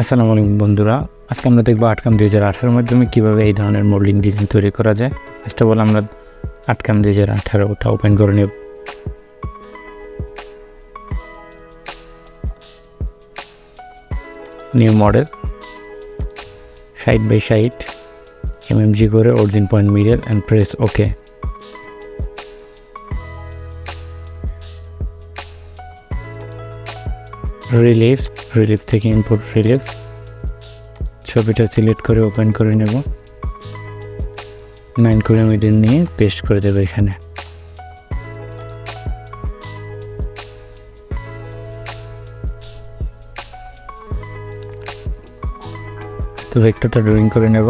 আসসালামু আলাইকুম বন্ধুরা, আজকে আমরা দেখব আর্টকাম 2018 মাধ্যমে কীভাবে এই ধরনের মোল্ডিং ডিজাইন তৈরি করা যায়। ফার্স্ট অফ অল আমরা আর্টকাম 2018টা ওপেন করে নেব। New model, side by side MMG করে origin point middle and press okay. Relief থেকে ইনপুট রিলিফ, ছবিটা সিলেক্ট করে ওপেন করে নেব। 9 কিলোমিটার নিয়ে পেস্ট করে দেবো এখানে। তো ভেক্টরটা ড্রয়িং করে নেব।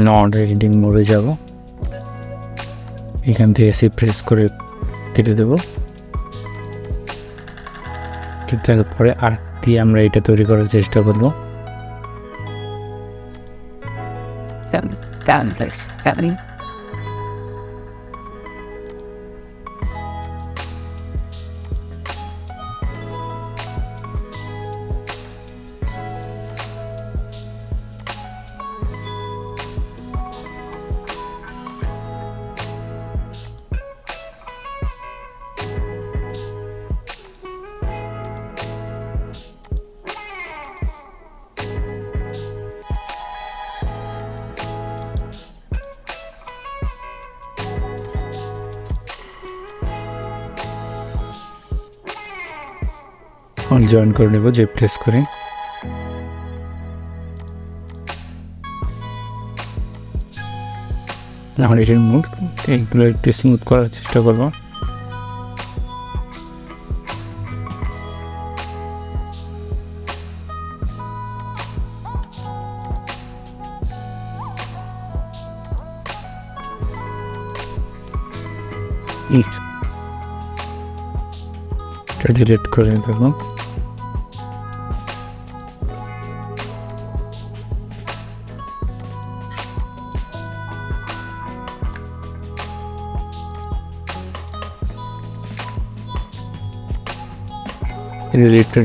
নন এডিটিং মোডে যাব, এখান থেকে এসে প্রেস করে কেটে দেব। কেটে দেওয়ার পরে আর্ট দিয়ে আমরা এটা তৈরি করার চেষ্টা করব। জয়েন করে নেব যে প্রেস করে। আমরা এটার মুড এইগুলো একটু স্মুথ করার চেষ্টা করব। ডিলিট করে দেব।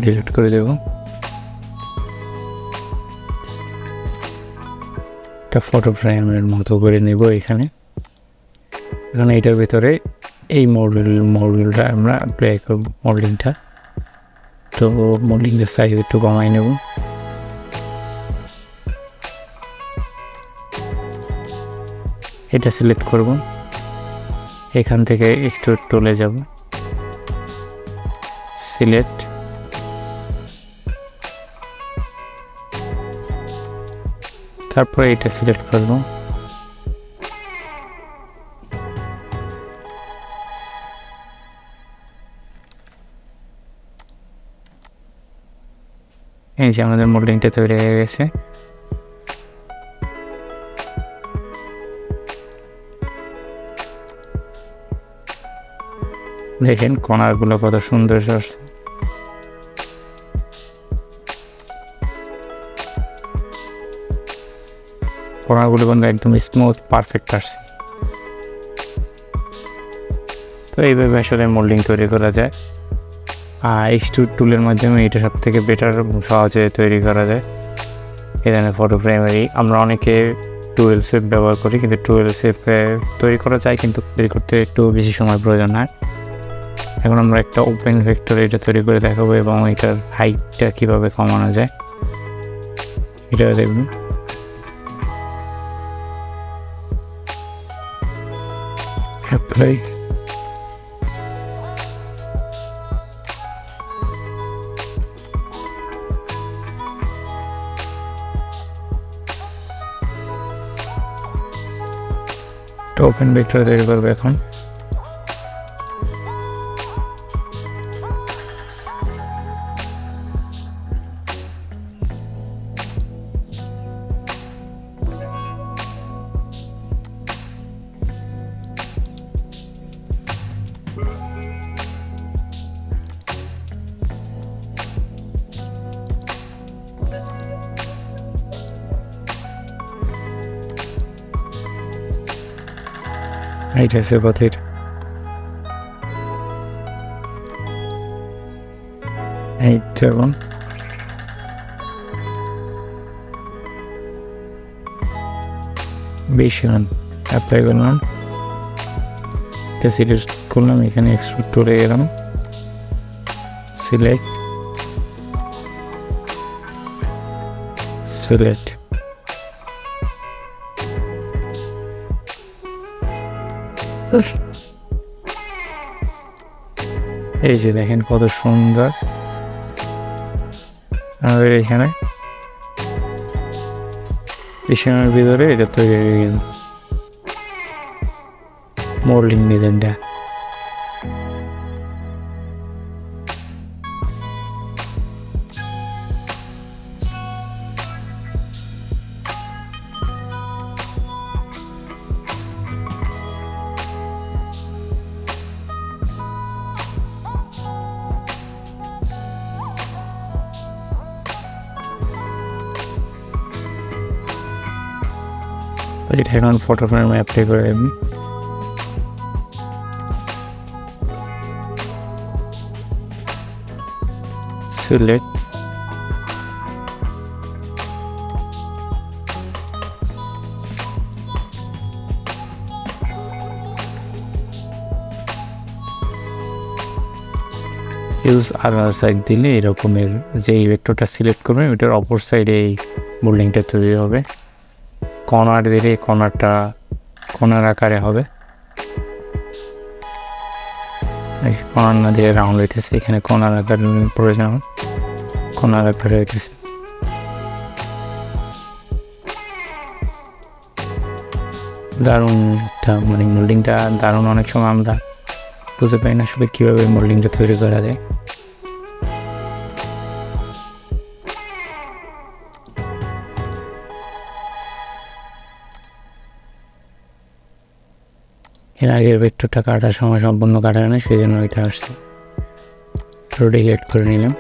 ডিলিট করে দেব। একটা ফটো ফ্রেমের মতো করে নেব এখানে। এটার ভিতরে এই মডেলটা আমরা অ্যাপ্লাই করব। মডেলিংটা তো মডেলিংটার সাইজ একটু কমাই নেব। এটা সিলেক্ট করব, এখান থেকে এক্সট্রুড টুলে যাব, সিলেক্ট, তারপরে এটা সিলেক্ট করব। এই যে আমাদের মডেলিংটা তৈরি হয়ে গেছে। দেখেন কর্নারগুলো কত সুন্দর আসছে। কর্নারগুলো কিন্তু একদম স্মুথ পারফেক্ট আসছে। তো এইভাবে আসলে মোল্ডিং তৈরি করা যায়। আর এক্সট্রুড টুলের মাধ্যমে এটা সব থেকে বেটার, সহজে তৈরি করা যায়। এখানে ফটো ফ্রেমেরই আমরা অনেকে টুয়েল শেপ ব্যবহার করি, কিন্তু টুয়েল শেপে তৈরি করা যায়, কিন্তু তৈরি করতে একটু বেশি সময় প্রয়োজন হয়। এখন আমরা একটা ওপেন ভেক্টর এটা তৈরি করে দেখাবো এবং এটার হাইটটা কীভাবে কমানো যায় এটা দেখুন। অ্যাপ্লাই, তো ওপেন ভেক্টর তৈরি করবো এখন। এইটা হচ্ছে পথের এইটা এবং বেশিমান অ্যাপ্লাই করলাম, এটা সিলেক্ট করলাম, এখানে এক্সট্রুড করে গেলাম, সিলেক্ট সিলেক্ট এই যে দেখেন কত সুন্দর আমাদের এখানে পিছনের ভিতরে এটা তৈরি হয়ে গেল মোল্ডিং ডিজাইনটা। এটা এখন ফটো ফ্রেমে অ্যাপ্লাই করে দেবেন। সিলেক্ট ইউজ আদার সাইড দিলে এরকমের যে এই ভেক্টরটা সিলেক্ট করবেন ওইটার অপর সাইডে এই মোল্ডিংটা তৈরি হবে। কর্নার দিলে কর্নারটা কর্নার আকারে হবে, কর্নার না দিয়ে রাউন্ড হইতেছে, এখানে কর্নার আকার প্রয়োজন, কর্নার আকারে হইতেছে। দারুণ একটা মানে মোল্ডিংটা দারুণ। অনেক সময় আমরা বুঝতে পারি না আসলে কীভাবে মোল্ডিংটা তৈরি করা যায়। এর আগের ভেক্টরটা কাটার সময় সম্পূর্ণ কাটা নেই, সেই জন্য এটা আসছে, ডিলিট করে নিলাম।